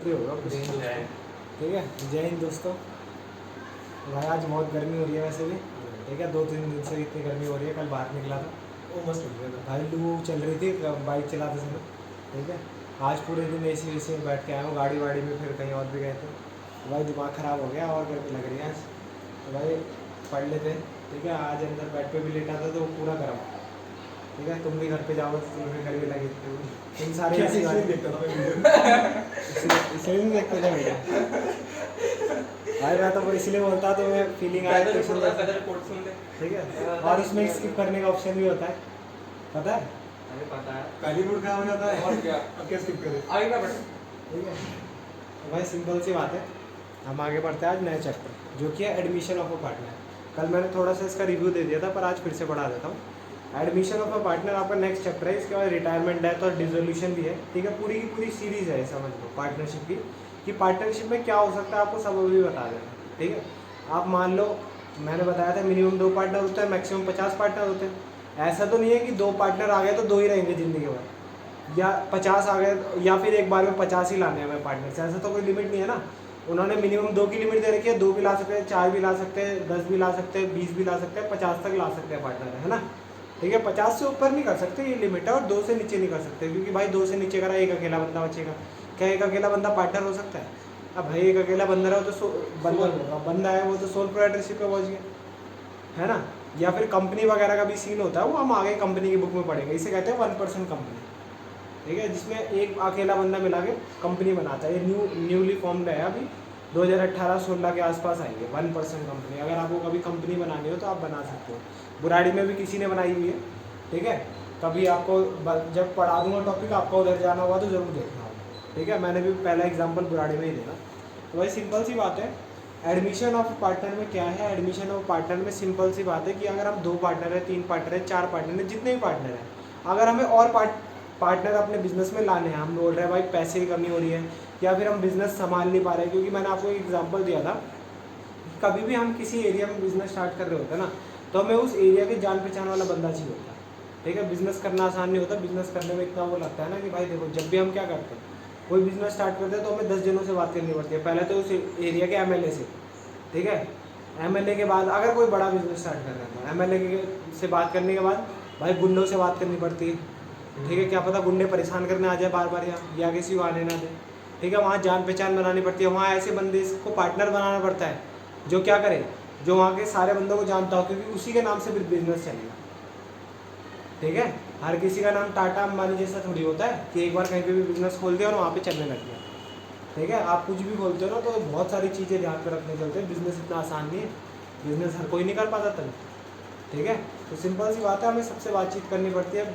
पे होगा कुछ। ठीक है, जय हिंद दोस्तों। भाई आज बहुत गर्मी हो रही है वैसे भी, ठीक है, 2-3 दिन से इतनी गर्मी हो रही है। कल बाहर निकला था, वो मस्त लग रहा था भाई लू चल रही थी बाइक चलाते समय। ठीक है, आज पूरे दिन एसी वेसी में बैठ के आया हूँ, गाड़ी वाड़ी में, फिर कहीं और भी गए थे। तो भाई दिमाग ख़राब हो गया और गर्मी लग रही है आज। तो भाई पढ़ लेते हैं। ठीक है, आज अंदर बेड पे भी लेटा था तो वो पूरा गर्म। ठीक है, तुम भी घर पे जाओ तो तुम्हें गर्मी लगी, तुम सारे क्या एसी इसलिए वाले देखता था मैं वीडियो इसलिए नहीं देखते थे मेरे। भाई मैं तो इसलिए बोलता तो मैं फीलिंग आया वेदर क्वेश्चन रिपोर्ट करता। रिपोर्ट सुन ले। ठीक है, और उसमें स्किप करने का ऑप्शन भी होता है, पता है? अरे पता है पहली मूड खराब हो जाता है और क्या। अब क्या स्किप करें आगे क्या बटा। ठीक है, तो भाई सिंपल सी बात है, हम आगे बढ़ते हैं आज नए चैप्टर जो कि है एडमिशन ऑफ अ पार्टनर। कल मैंने थोड़ा सा इसका रिव्यू दे दिया था पर आज फिर से पढ़ा देता हूँ। एडमिशन ऑफ अ पार्टनर आपका नेक्स्ट चैप्टर है। इसके बाद रिटायरमेंट, डेथ और डिसोल्यूशन भी है। ठीक है, पूरी की पूरी सीरीज़ है समझ लो पार्टनरशिप की, कि पार्टनरशिप में क्या हो सकता है आपको सब अभी बता देना। ठीक है, आप मान लो मैंने बताया था मिनिमम 2 पार्टनर होते हैं, मैक्सिमम 50 पार्टनर होते हैं। ऐसा तो नहीं है कि 2 पार्टनर आ गए तो 2 ही रहेंगे ज़िंदगी भर, या 50 आ गए या फिर एक बार में 50 ही लाने हैं हमें पार्टनर से। ऐसा तो कोई लिमिट नहीं है ना। उन्होंने मिनिमम 2 की लिमिट दे रखी है, 2 भी ला सकते हैं, 4 भी ला सकते हैं, 10 भी ला सकते हैं, 20 भी ला सकते हैं, 50 तक ला सकते हैं पार्टनर, है ना। ठीक है, 50 से ऊपर नहीं कर सकते, ये लिमिट है। और 2 से नीचे नहीं कर सकते, क्योंकि भाई 2 से नीचे करा एक अकेला बंदा बचेगा। क्या एक अकेला बंदा पार्टनर हो सकता है? अब भाई एक अकेला बंदा रहा तो बंदा है वो तो सोल प्रोप्राइटरशिप पे पहुंच गया, है ना। या फिर कंपनी वगैरह का भी सीन होता है, वो हम आगे कंपनी की बुक में पढ़ेंगे। इसे कहते हैं 1% कंपनी। ठीक है, जिसमें एक अकेला बंदा मिला के कंपनी बनाता है। ये न्यूली फॉर्म्ड है, अभी 2018-16 के आसपास आई है 1% कंपनी। अगर आपको कभी कंपनी बनानी हो तो आप बना सकते हो। बुराड़ी में भी किसी ने बनाई हुई है। ठीक है, कभी आपको जब पढ़ा दूंगा टॉपिक, आपको उधर जाना होगा तो ज़रूर देखना होगा। ठीक है, मैंने भी पहला एग्जाम्पल बुराड़ी में ही देना। तो भाई सिंपल सी बात है, एडमिशन ऑफ पार्टनर में क्या है। एडमिशन ऑफ पार्टनर में सिंपल सी बात है कि अगर हम 2 पार्टनर है, 3 पार्टनर है, 4 पार्टनर है, जितने भी पार्टनर हैं, अगर हमें और पार्टनर अपने बिजनेस में लाने हैं, हम बोल रहे हैं भाई पैसे की कमी हो रही है या फिर हम बिज़नेस संभाल नहीं पा रहे हैं। क्योंकि मैंने आपको एक एग्जांपल दिया था, कभी भी हम किसी एरिया में बिजनेस स्टार्ट कर रहे होते हैं ना, तो हमें उस एरिया के जान पहचान वाला बंदा चाहिए होता है। ठीक है, बिजनेस करना आसान नहीं होता। बिजनेस करने में इतना वो लगता है ना कि भाई देखो, जब भी हम क्या करते हैं, कोई बिजनेस स्टार्ट करते हैं तो हमें 10 जनों से बात करनी पड़ती है। पहले तो उस एरिया के MLA से, ठीक है, MLA के बाद अगर कोई बड़ा बिजनेस स्टार्ट कर रहे हैं तो MLA से बात करने के बाद भाई गुंडों से बात करनी पड़ती है। ठीक है, क्या पता गुंडे परेशान करने आ जाए बार बार, या किसी को आने ना दे। ठीक है, वहाँ जान पहचान बनानी पड़ती है। वहाँ ऐसे बंदे को पार्टनर बनाना पड़ता है जो क्या करे, जो वहाँ के सारे बंदों को जानता हो, क्योंकि उसी के नाम से बिजनेस चलेगा। ठीक है, हर किसी का नाम टाटा अंबानी जैसा थोड़ी होता है कि एक बार कहीं पे भी बिजनेस खोल दिया और वहाँ पे चलने लग गया। ठीक है, आप कुछ भी खोलते हो ना तो बहुत सारी चीज़ें ध्यान पर रखने चलते हैं। बिजनेस इतना आसान नहीं है, बिजनेस हर कोई नहीं कर पाता तब। ठीक है, तो सिंपल सी बात है, हमें सबसे बातचीत करनी पड़ती है,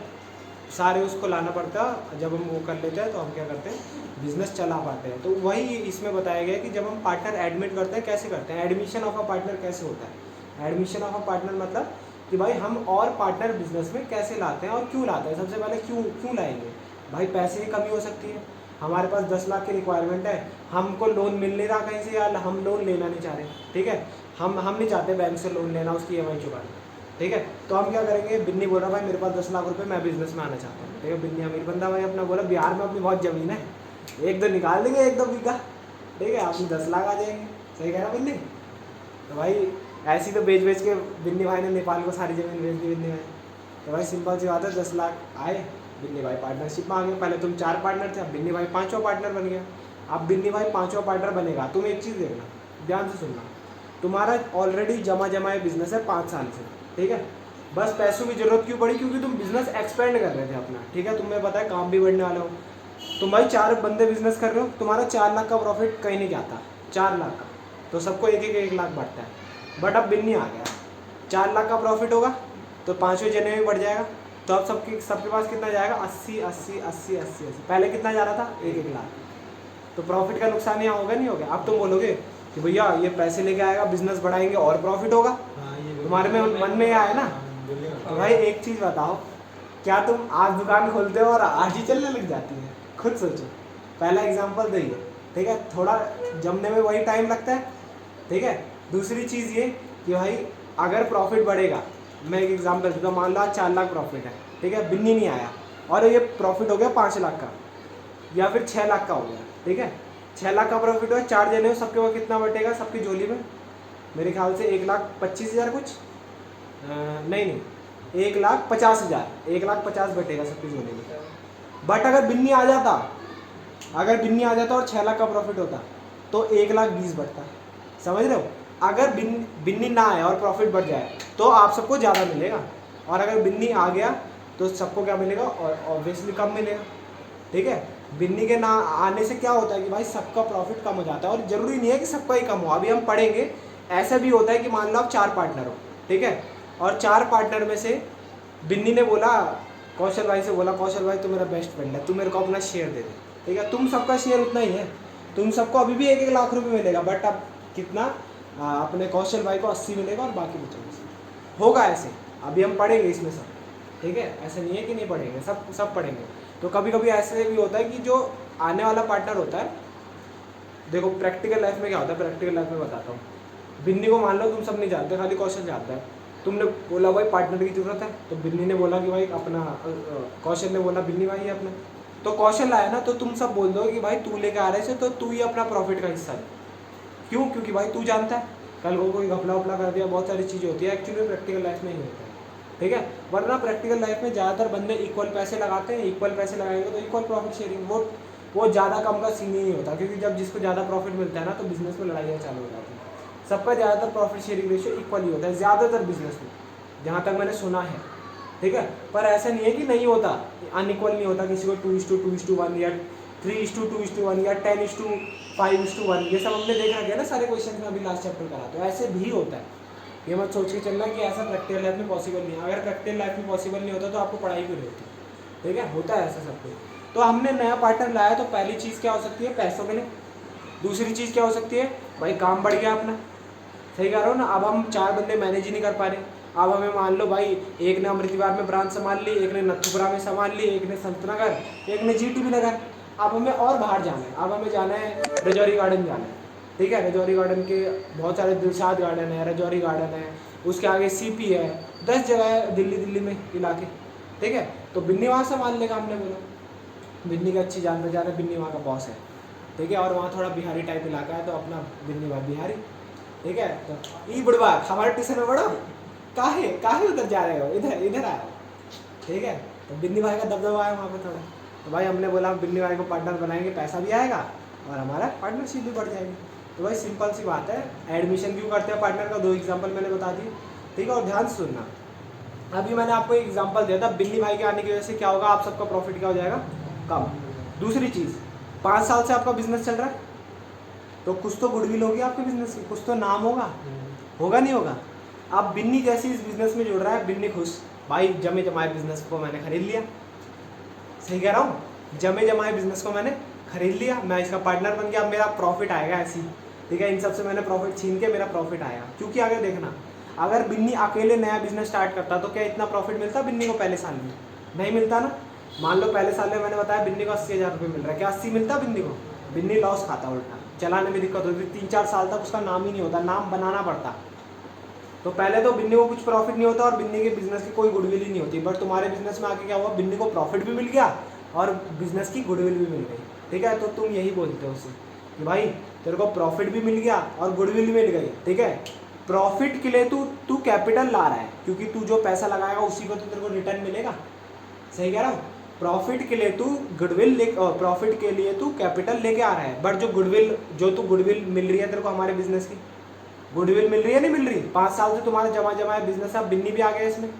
सारे उसको लाना पड़ता है। जब हम वो कर लेते हैं तो हम क्या करते हैं, बिजनेस चला पाते हैं। तो वही इसमें बताया गया कि जब हम पार्टनर एडमिट करते हैं कैसे करते हैं, एडमिशन ऑफ अ पार्टनर कैसे होता है। एडमिशन ऑफ अ पार्टनर मतलब कि भाई हम और पार्टनर बिजनेस में कैसे लाते हैं और क्यों लाते हैं। सबसे पहले क्यों लाएंगे, भाई पैसे की कमी हो सकती है, हमारे पास 10 लाख की रिक्वायरमेंट है, हमको लोन मिल नहीं रहा कहीं से, या हम लोन लेना नहीं चाह रहे। ठीक है, हम नहीं चाहते बैंक से लोन लेना, उसकी EMI चुकाना। ठीक है, तो हम क्या करेंगे, बिन्नी बोल रहा भाई मेरे पास 10 लाख रुपए, मैं बिजनेस में आना चाहता हूँ। ठीक है, बिन्नी अमीर बंदा भाई अपना, बोला बिहार में अपनी बहुत ज़मीन है, एक दो निकाल देंगे, 1-2 बीघा। ठीक है, आपको 10 लाख आ जाएंगे। सही कह रहा बिन्नी। तो भाई ऐसी तो बेच के बिन्नी भाई ने नेपाल को सारी ज़मीन बेच दी बिन्नी भाई। तो भाई सिंपल सी बात है, 10 लाख आए, बिन्नी भाई पार्टनरशिप में आ गए। पहले तुम 4 पार्टनर थे, अब बिन्नी भाई 5वां पार्टनर बन गया। अब बिन्नी भाई 5वां पार्टनर बनेगा। तुम एक चीज़ देखना, ध्यान से सुनना, तुम्हारा ऑलरेडी जमा बिजनेस है 5 साल से। ठीक है, बस पैसों की जरूरत क्यों पड़ी, क्योंकि तुम बिजनेस एक्सपेंड कर रहे थे अपना। ठीक है, तुम्हें पता है काम भी बढ़ने वाला हो, तुम भाई 4 बंदे बिजनेस कर रहे हो, तुम्हारा 4 लाख का प्रॉफिट कहीं नहीं जाता, 4 लाख का तो सबको 1 लाख बढ़ता है। बट अब बिन्नी आ गया, 4 लाख का प्रॉफिट होगा तो 5वें जने में बढ़ जाएगा। तो अब सबके पास कितना जाएगा, 80। पहले कितना जा रहा था, 1 लाख। तो प्रॉफिट का नुकसान यहाँ होगा नहीं होगा। अब तुम बोलोगे कि भैया ये पैसे लेके आएगा, बिजनेस बढ़ाएंगे और प्रॉफिट होगा, तुम्हारे में मन में आया ना। तो भाई एक चीज़ बताओ, क्या तुम आज दुकान खोलते हो और आज ही चलने लग जाती है? खुद सोचो, पहला एग्जांपल दे। ठीक है, थोड़ा जमने में वही टाइम लगता है। ठीक है, दूसरी चीज़ ये कि भाई अगर प्रॉफिट बढ़ेगा, मैं एक एग्जांपल देता हूँ, मान लो आज 4 लाख प्रॉफिट है। ठीक है, बिन्नी नहीं आया और ये प्रॉफिट हो गया 5 लाख का या फिर 6 लाख का हो गया। ठीक है, 6 लाख का प्रॉफिट हुआ, 4 जने हो, सबके पास कितना बटेगा सबकी झोली में? मेरे ख्याल से 1,25,000 कुछ, नहीं 1,50,000, 1,50,000 बटेगा सबकी झोली में। बट अगर बिन्नी आ जाता, और 6 लाख का प्रॉफिट होता तो 1,20,000 बढ़ता। समझ रहे हो? अगर बिन्नी ना आए और प्रॉफिट बढ़ जाए तो आप सबको ज़्यादा मिलेगा, और अगर बिन्नी आ गया तो सबको क्या मिलेगा? और ऑब्वियसली कम मिलेगा। ठीक है, बिन्नी के ना आने से क्या होता है कि भाई सबका प्रॉफिट कम हो जाता है, और ज़रूरी नहीं है कि सबका ही कम हो। अभी हम पढ़ेंगे, ऐसा भी होता है कि मान लो आप 4 पार्टनर हो, ठीक है, और 4 पार्टनर में से बिन्नी ने बोला, कौशल भाई से बोला, कौशल भाई तू मेरा बेस्ट फ्रेंड है, तू मेरे को अपना शेयर दे दे। ठीक है, तुम सबका शेयर उतना ही है, तुम सबको अभी भी 1-1 लाख रुपए मिलेगा, बट अब कितना? अपने कौशल भाई को 80 मिलेगा और बाकी 50 होगा। ऐसे अभी हम पढ़ेंगे इसमें सब। ठीक है, ऐसा नहीं है कि नहीं पढ़ेंगे, सब पढ़ेंगे। तो कभी कभी ऐसे भी होता है कि जो आने वाला पार्टनर होता है, देखो प्रैक्टिकल लाइफ में क्या होता है, प्रैक्टिकल लाइफ में बताता हूँ। बिन्नी को मान लो तुम सब नहीं जानते, खाली कौशल जानता है, तुमने बोला भाई पार्टनर की जरूरत है, तो बिन्नी ने बोला कि भाई अपना, कौशल ने बोला बिन्नी भाई है अपना, तो कौशल आया ना, तो तुम सब बोल दो कि भाई तू लेके आ रहे थे तो तू ही अपना प्रॉफिट का हिस्सा ले। क्यों? क्योंकि भाई तू जानता है, कल को कोई घपला वपला कर दिया, बहुत सारी चीज़ें होती है। एक्चुअली प्रैक्टिकल लाइफ में ही होता है। ठीक है, वरना प्रैक्टिकल लाइफ में ज़्यादातर बंदे इक्वल पैसे लगाते हैं, इक्वल पैसे लगाएंगे तो इक्वल प्रॉफिट शेयरिंग, वो ज़्यादा कम का सीन ही नहीं होता, क्योंकि जब जिसको ज़्यादा प्रॉफिट मिलता है ना तो बिजनेस में लड़ाइयाँ चालू हो जाती हैं। सबका ज़्यादातर प्रॉफिट शेयरिंग रेशियो इक्वल ही होता है, ज़्यादातर बिजनेस में, जहाँ तक मैंने सुना है। ठीक है, पर ऐसा नहीं है कि नहीं होता, अनइक्वल नहीं होता, किसी को 2:2:1 या 3:2:1 या 10:5:1, ये सब हमने देख रखा है ना सारे क्वेश्चन में, अभी लास्ट चैप्टर करा, तो ऐसे भी होता है। ये मत सोच के चलना कि ऐसा प्रैक्टिकल लाइफ में पॉसिबल नहीं है। अगर प्रैक्टिकल लाइफ में पॉसिबल नहीं होता तो आपको पढ़ाई क्यों नहीं होती? ठीक है, होता है ऐसा सब कुछ। तो हमने नया पार्टनर लाया, तो पहली चीज़ क्या हो सकती है? पैसों के लिए। दूसरी चीज़ क्या हो सकती है? भाई काम बढ़ गया अपना। सही कह रहा हूँ ना? अब हम 4 बंदे मैनेज ही नहीं कर पा रहे। अब हमें मान लो भाई, एक ने अमृत विहार में ब्रांच संभाल ली, एक ने नथुपुरा में संभाल ली, एक ने संतनगर, एक ने GTB नगर। अब हमें और बाहर जाना है, अब हमें जाना है रजौरी गार्डन जाना है। ठीक है, रजौरी गार्डन के बहुत सारे, दिलशाद गार्डन है, रजौरी गार्डन है, उसके आगे CP है, 10 जगह है दिल्ली में इलाके। ठीक है, तो बिन्नी वहाँ संभाल लेगा। हमने बोला बिन्नी की अच्छी जान पहचान है, बिन्नी वहाँ का बॉस है। ठीक है, और वहाँ थोड़ा बिहारी टाइप इलाका है, तो अपना बिन्नी भाई बिहारी। ठीक है, तो ई बुढ़वा हमारे ट्यूशन में पढ़ो, काहे उधर जा रहे हो, इधर आओ। ठीक है, तो बिन्नी भाई का दबदबा है वहाँ पे थोड़ा, तो भाई हमने बोला बिन्नी भाई को पार्टनर बनाएंगे, पैसा भी आएगा और हमारा पार्टनरशिप भी बढ़ जाएगी। तो भाई सिंपल सी बात है। एडमिशन क्यों करते हैं पार्टनर का? 2 एग्जाम्पल मैंने बता दिए। ठीक है, और ध्यान से सुनना, अभी मैंने आपको एक एग्जाम्पल दिया था, बिन्नी भाई के आने की वजह से क्या होगा? आप सबका प्रॉफिट क्या हो जाएगा? कम। दूसरी चीज़, 5 साल से आपका बिजनेस चल रहा है, तो कुछ तो गुडविल होगी आपके बिजनेस की, कुछ तो नाम होगा नहीं होगा? अब बिन्नी जैसे इस बिजनेस में जुड़ रहा है, बिन्नी खुश, भाई जमे जमाए बिजनेस को मैंने खरीद लिया। सही कह रहा हूँ? जमे जमाए बिजनेस को मैंने खरीद लिया, मैं इसका पार्टनर बन गया, अब मेरा प्रॉफिट आएगा ऐसी। ठीक है, इन सब से मैंने प्रॉफिट छीन के मेरा प्रॉफिट आया। क्योंकि आगे देखना, अगर बिन्नी अकेले नया बिजनेस स्टार्ट करता तो क्या इतना प्रॉफिट मिलता बिन्नी को पहले साल में? नहीं मिलता ना। मान लो पहले साल में मैंने बताया बिन्नी को 80,000 रुपये मिल रहा है, क्या 80 मिलता बिन्नी को? बिन्नी लॉस खाता, उल्टा चलाने में दिक्कत होती, 3-4 साल तक उसका नाम ही नहीं होता, नाम बनाना पड़ता। तो पहले तो बिन्नी को कुछ प्रॉफिट नहीं होता और बिन्नी के बिजनेस की कोई गुडविल ही नहीं होती। बट तुम्हारे बिजनेस में आके क्या हुआ? बिन्नी को प्रॉफिट भी मिल गया और बिजनेस की गुडविल भी मिल गई। ठीक है, तो तुम यही बोलते हो उसे कि भाई तेरे को प्रॉफिट भी मिल गया और गुडविल भी मिल गई। ठीक है, प्रॉफिट के लिए तू कैपिटल ला रहा है, क्योंकि तू जो पैसा लगाएगा उसी को तो तेरे को रिटर्न मिलेगा। सही कह रहा हूँ? प्रॉफिट के लिए तू गुडविल प्रॉफिट के लिए तू कैपिटल लेके आ रहा है, बट जो तू गुडविल मिल रही है तेरे को हमारे बिजनेस की, गुडविल मिल रही है नहीं मिल रही? 5 साल से तुम्हारे जमा बिजनेस है, बिन्नी भी आ गया इसमें।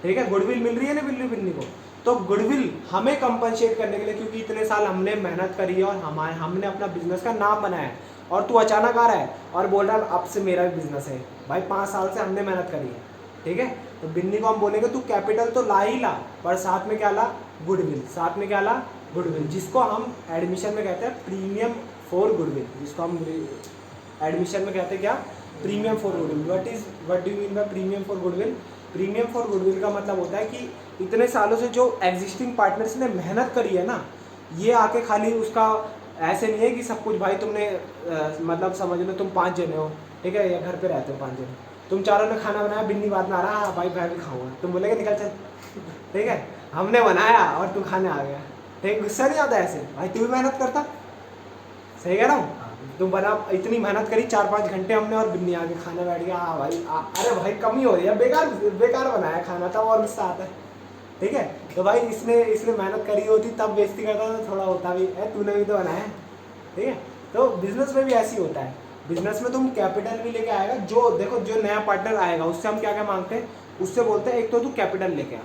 ठीक है, गुडविल मिल रही है नहीं मिल रही बिन्नी को? तो गुडविल हमें कंपनसेट करने के लिए, क्योंकि इतने साल हमने मेहनत करी है और हमने अपना बिजनेस का नाम बनाया है, और तू अचानक आ रहा है और बोल रहा है अब से मेरा भी बिजनेस है। भाई 5 साल से हमने मेहनत करी है। ठीक है, तो बिन्नी को हम बोलेंगे तू कैपिटल तो ला ही ला, पर साथ में क्या ला? गुडविल। साथ में क्या ला? गुडविल, जिसको हम एडमिशन में कहते हैं प्रीमियम फॉर गुडविल, जिसको हम एडमिशन में कहते हैं क्या? Premium for goodwill. What do you mean by premium for goodwill? Premium for goodwill का मतलब होता है कि इतने सालों से जो एग्जिस्टिंग पार्टनर्स ने मेहनत करी है ना, ये आके खाली उसका, ऐसे नहीं है कि सब कुछ भाई तुमने मतलब समझ लो तुम 5 जने हो, ठीक है, या घर पे रहते हो 5 जने, तुम चारों ने खाना बनाया, बिन्नी बात में आ रहा भाई मैं भी खाऊंगा, तुम बोलेगे निकल चल। ठीक है, हमने बनाया और तू खाने आ गया। ठीक, गुस्सा नहीं आता ऐसे? भाई तू भी मेहनत करता। सही कह रहा हूँ? तुम बना इतनी मेहनत करी 4-5 घंटे हमने और बिन्नी आके खाने बैठ गया। हाँ भाई अरे भाई कमी हो रही है, बेकार बेकार बनाया खाना था और गुस्सा आता है। ठीक है, तो भाई इसने मेहनत करी होती तब बेइज्जती करता तो थोड़ा होता भी है, तूने भी तो बनाया है। ठीक है, तो बिजनेस में भी ऐसे ही होता है। बिजनेस में तुम कैपिटल भी लेके आएगा, जो देखो जो नया पार्टनर आएगा उससे हम क्या क्या मांगते हैं, उससे बोलते हैं एक तो तू कैपिटल लेके आ,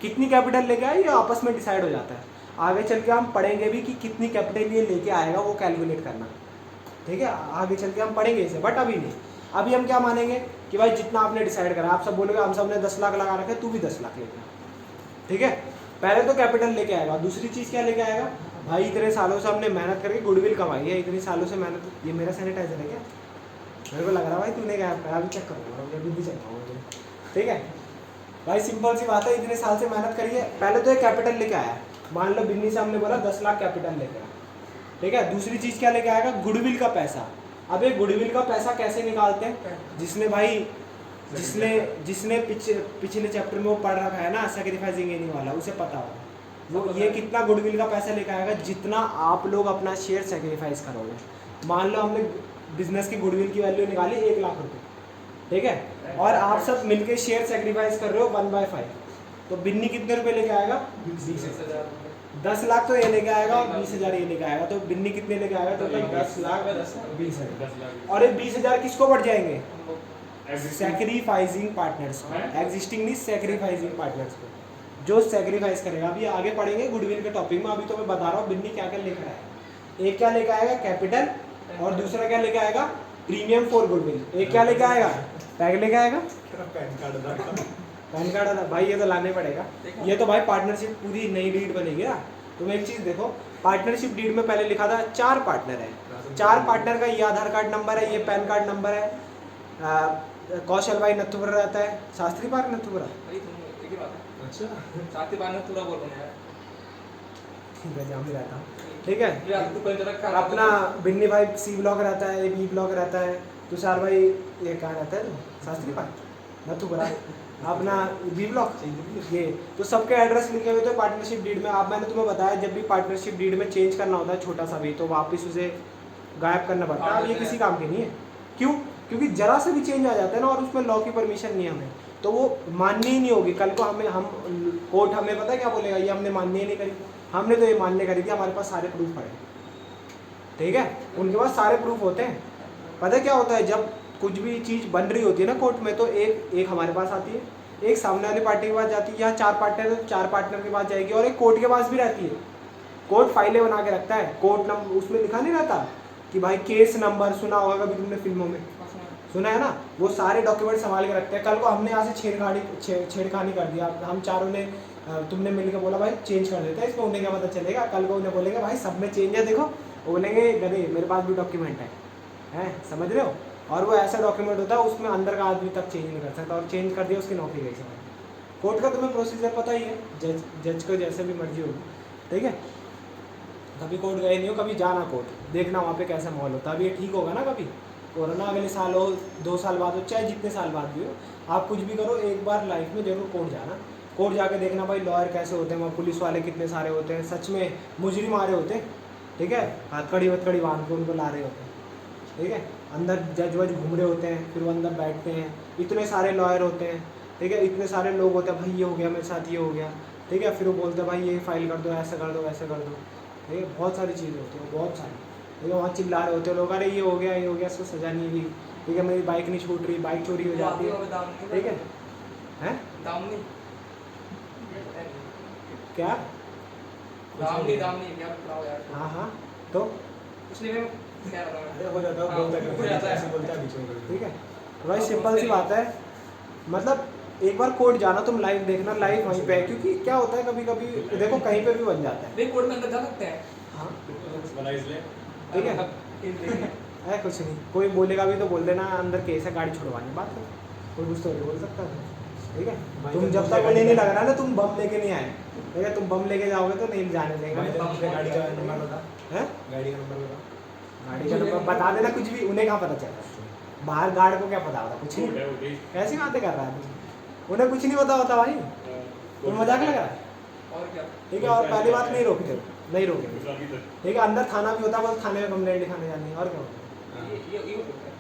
कितनी कैपिटल लेके आए ये आपस में डिसाइड हो जाता है। आगे चल के हम पढ़ेंगे भी कि कितनी कैपिटल ये लेके आएगा वो कैलकुलेट करना। ठीक है, आगे चल के हम पढ़ेंगे इसे, बट अभी नहीं। अभी हम क्या मानेंगे कि भाई जितना आपने डिसाइड करा, आप सब बोलोगे हम सब ने 10 लाख लगा रखे, तू भी 10 लाख लेके आ। ठीक है, पहले तो कैपिटल लेके आएगा। दूसरी चीज़ क्या लेके आएगा, भाई इतने सालों से हमने मेहनत करके गुडविल कमाई है, इतनी सालों से मेहनत। ये मेरा सैनिटाइजर है क्या? मेरे को लग रहा भाई तूने क्या करा, अभी चेक करूँगा, अभी भी चेक करूँगा। ठीक है भाई, सिंपल सी बात है, इतने साल से मेहनत करी है। पहले तो एक कैपिटल लेके आया, मान लो बिन्नी से हमने बोला 10 लाख कैपिटल लेके आया। ठीक है, दूसरी चीज़ क्या लेके आएगा, गुडविल का पैसा। अब ये गुडविल का पैसा कैसे निकालते हैं, जिसने पिछले चैप्टर में वो पढ़ रखा है ना, सैक्रिफाइसिंग एनी वाला, उसे पता होगा वो ये कितना गुडविल का पैसा लेके आएगा, जितना आप लोग अपना शेयर सैक्रिफाइस करोगे। मान लो हमने बिजनेस की गुडविल की वैल्यू निकाली 1 लाख रुपये, ठीक है, और आप सब मिलके शेयर सैक्रिफाइस कर रहे हो 1/5, तो बिन्नी कितने रुपए लेके आएगा, 20,000। 10 लाख तो ये लेके आएगा और 20,000 ये लेके आएगा, तो बिन्नी कितने लेके आएगा, तो 10 लाख 20,000। और ये 20,000 किसको बढ़ जाएंगे, सैक्रिफाइसिंग पार्टनर्स को, एग्जिस्टिंग नहीं सैक्रिफाइसिंग पार्टनर्स को, जो सैक्रिफाइस करेगा। अभी आगे पढ़ेंगे गुडविल के टॉपिक में, अभी तो मैं बता रहा हूँ बिन्नी क्या क्या लेकर आएगा। एक क्या लेके आएगा, कैपिटल, और दूसरा क्या लेके आएगा, प्रीमियम फॉर गुडविल। एक क्या लेके आएगा, टैग लेके आएगा, पैन कार्ड भाई ये तो लाने पड़ेगा। ये तो भाई पार्टनरशिप पूरी नई डीड बनेगी ना। तुम एक चीज़ देखो, पार्टनरशिप डीड में पहले लिखा था 4 पार्टनर है, 4 पार्टनर का ये आधार कार्ड नंबर है, ये पैन कार्ड नंबर है। कौशल भाई नथुपुरा रहता है, शास्त्री पार्क नथुपुरा। अच्छा, शास्त्री पार्क नथुपुरा बोल रहे हैं, जाम रहता हूँ। ठीक है, अपना बिन्नी भाई C ब्लॉक रहता है, B ब्लॉक रहता है, तुषार भाई ये कहाँ रहता है, शास्त्री पार्क नथुपुरा, अपना B ब्लॉक ये। तो सबके एड्रेस लिखे हुए थे पार्टनरशिप डीड में। अब मैंने तुम्हें बताया जब भी पार्टनरशिप डीड में चेंज करना होता है छोटा सा भी, तो वापस उसे गायब करना पड़ता है। अब ये किसी काम की नहीं है, क्यों, क्योंकि जरा से भी चेंज आ जाता है ना, और उसमें लॉ की परमिशन नहीं है हमें, तो वो माननी ही नहीं होगी। कल को हम कोर्ट हमें पता है क्या बोलेगा, ये हमने मान्य ही नहीं करी। हमने तो ये मान्य करी थी, हमारे पास सारे प्रूफ पड़े। ठीक है, उनके पास सारे प्रूफ होते हैं। पता है क्या होता है, जब कुछ भी चीज़ बन रही होती है ना कोर्ट में, तो एक हमारे पास आती है, एक सामने वाली पार्टी के पास जाती है। यहाँ 4 पार्टनर है तो 4 पार्टनर के पास जाएगी, और एक कोर्ट के पास भी रहती है। कोर्ट फाइलें बना के रखता है, कोर्ट नंबर उसमें लिखा नहीं रहता कि भाई केस नंबर, सुना होगा कभी तुमने फिल्मों में, सुना है ना, वो सारे डॉक्यूमेंट संभाल के रखते हैं। कल को हमने यहाँ से छेड़खानी कर दिया, हम चारों ने, तुमने मिलकर बोला भाई चेंज कर देते हैं इसमें, उन्हें क्या पता चलेगा। कल को उन्हें बोलेंगे भाई सब में चेंज है, देखो, वो बोलेंगे गधे मेरे पास भी डॉक्यूमेंट है, समझ रहे हो। और वो ऐसा डॉक्यूमेंट होता है उसमें अंदर का आदमी तक चेंज नहीं कर सकता, और चेंज कर दिया उसकी नौकरी गई समझ। कोर्ट का तुम्हें प्रोसीजर पता ही है, जज को जैसे भी मर्जी होगी। ठीक है, कभी कोर्ट गए नहीं हो, कभी जाना कोर्ट, देखना वहाँ पे कैसा माहौल होता है। अभी ये ठीक होगा ना, कभी कोरोना अगले साल हो, 2 साल बाद हो, चाहे जितने साल बाद भी हो, आप कुछ भी करो, एक बार लाइफ में जरूर कोर्ट जाना। कोर्ट जाके देखना भाई लॉयर कैसे होते हैं, वहाँ पुलिस वाले कितने सारे होते हैं, सच में मुजरिम आ रहे होते हैं। ठीक है, हथकड़ी वथकड़ी बांध के उनको ला रहे होते हैं। ठीक है, अंदर जज वज घूम रहे होते हैं, फिर वो अंदर बैठते हैं, इतने सारे लॉयर होते हैं। ठीक है, इतने सारे लोग होते हैं, भाई ये हो गया मेरे साथ, ये हो गया। ठीक है, फिर वो बोलते हैं भाई ये फाइल कर दो, ऐसा कर दो, वैसे कर दो। ठीक है, बहुत सारी चीज़ें होती हैं, बहुत सारी। ठीक है, वहाँ चिल्ला रहे होते हैं लोग, अरे ये हो गया, ये हो गया, इसको सजा नहीं हुई। ठीक है, मेरी बाइक नहीं छूट रही, बाइक चोरी हो जाती है। ठीक है, हैं क्या, हाँ हाँ, तो अरे हो जाता है, बोलता है ऐसे बोलता है बीच में कभी। ठीक है, तो भाई सिंपल सी बात है, मतलब एक बार कोर्ट जाना, तुम लाइव देखना, लाइव वहीं पे है। क्योंकि क्या होता है कभी कभी देखो कहीं पे भी बन जाता है। कोर्ट में अंदर जा सकते हैं, हाँ बना इसलिए ठीक है, है कुछ नहीं, कोई बोलेगा भी तो बोल देना अंदर केस है, गाड़ी छुड़वानी, बात है, कोई कुछ तो नहीं बोल सकता है। ठीक है, तुम जब तक उन्हें नहीं लग रहा ना तुम बम लेके नहीं आए, ठीक है, तुम बम लेके जाओगे तो नहीं जाने देंगे। गाड़ी का नंबर बता, हैं, गाड़ी का नंबर बता, गाड़ी का नंबर बता देना, कुछ भी, उन्हें कहाँ पता चल रहा है, बाहर गार्ड को क्या पता होता, कुछ नहीं। कैसी बातें कर रहा है तू, उन्हें कुछ नहीं पता होता भाई, तुम मजाक लग रहा है। और क्या, ठीक है, और पहली बात नहीं रोकते हो। नहीं रोकेंगे। ठीक है, अंदर थाना भी होता है, बस थाने में कंप्लेंट लिखाने जानी है और क्या होता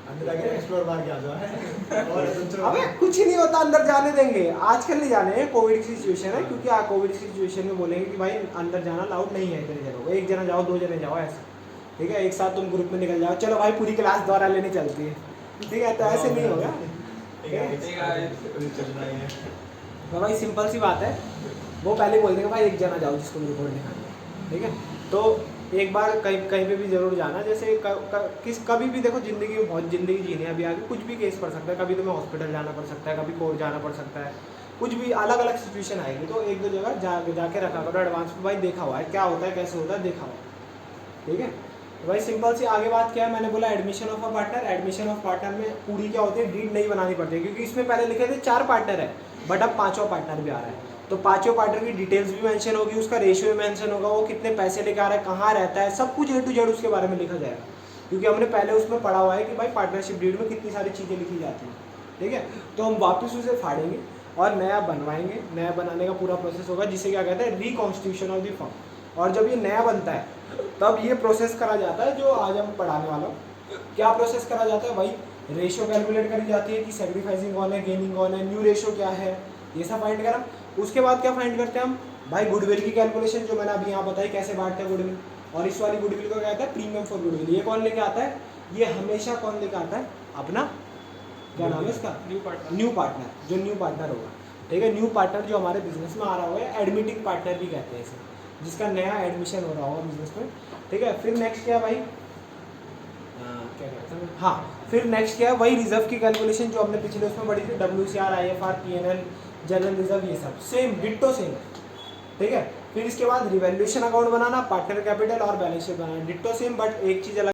अंदर जाके एक्सप्लोर मार के आ जाओ और है। अबे कुछ ही नहीं होता, अंदर जाने देंगे, आजकल नहीं जाने, कोविड की सिचुएशन है, क्योंकि कोविड की सिचुएशन में बोलेंगे कि भाई अंदर जाना अलाउड नहीं है इतने जगह को, एक जना जाओ 2 जने जाओ ऐसे। ठीक है, एक साथ तुम ग्रुप में निकल जाओ, चलो भाई पूरी क्लास द्वारा लेने चलती है। ठीक है, तो ऐसे नहीं होगा। चलना है। तो भाई सिंपल सी बात है, वो पहले बोल देंगे भाई एक जना जाओ जिसको भी रिपोर्ट लिखानी है। ठीक है, तो एक बार कहीं कहीं पे भी ज़रूर जाना, जैसे कभी भी देखो ज़िंदगी में बहुत ज़िंदगी जीनी है, अभी आगे कुछ भी केस पड़ सकता है, कभी तुम्हें हॉस्पिटल जाना पड़ सकता है, कभी कोर्ट जाना पड़ सकता है, कुछ भी अलग अलग सिचुएशन आएगी, तो 1-2 जगह जाके रखा करो एडवांस में, भाई देखा हुआ है क्या होता है कैसे होता है देखा हुआ है। ठीक है, तो भाई सिंपल सी आगे बात क्या है, मैंने बोला admission of a partner. Admission of partner में पूरी क्या होती है, डीड नहीं बनानी पड़ती है, क्योंकि इसमें पहले लिखे थे 4 पार्टनर है, बट अब 5वां पार्टनर भी आ रहा है, तो 5वें पार्टनर की डिटेल्स भी मेंशन होगी, उसका रेशियो भी मेंशन होगा, वो कितने पैसे लेके आ रहा है, कहाँ रहता है, सब कुछ A to Z उसके बारे में लिखा जाएगा, क्योंकि हमने पहले उसमें पढ़ा हुआ है कि भाई पार्टनरशिप डीड में कितनी सारी चीज़ें लिखी जाती हैं। ठीक है, तो हम वापस उसे फाड़ेंगे और नया बनवाएंगे, नया बनाने का पूरा प्रोसेस होगा, जिसे क्या कहते हैं रिकॉन्स्टिट्यूशन ऑफ द फर्म। और जब ये नया बनता है तब ये प्रोसेस करा जाता है जो आज हम पढ़ाने वाला हूँ। क्या प्रोसेस करा जाता है भाई, रेशियो कैलकुलेट करी जाती है कि सेक्रीफाइसिंग कौन है, गेनिंग कौन है, न्यू रेशियो क्या है, ये सब फाइंड करा। उसके बाद क्या फाइंड करते हैं हम भाई, गुडविल की कैलकुलेशन, जो मैंने अभी यहाँ बताई कैसे बांटते हैं गुडविल, और इस वाली गुडविल को क्या कहता है प्रीमियम फॉर गुडविल। ये कौन लेके आता है, ये हमेशा कौन लेके आता है, अपना क्या नाम है इसका, न्यू पार्टनर, जो न्यू पार्टनर होगा। ठीक है, न्यू पार्टनर जो हमारे बिजनेस में आ रहा होगा, एडमिटिंग पार्टनर भी कहते हैं इसे, जिसका नया एडमिशन हो रहा होगा बिजनेस में। ठीक है, फिर नेक्स्ट क्या है भाई, क्या कहते हैं, हाँ फिर नेक्स्ट क्या है, वही रिजर्व की कैलकुलेशन जो हमने पिछले उसमें पढ़ी थी, WCR, IFR, PNL, general reserve, ये सब सेम डिट्टो सेम। ठीक है, फिर इसके बाद रिवैल्यूएशन अकाउंट बनाना, पार्टनर कैपिटल और balance sheet banana, ditto same, but एक चीज़ अलग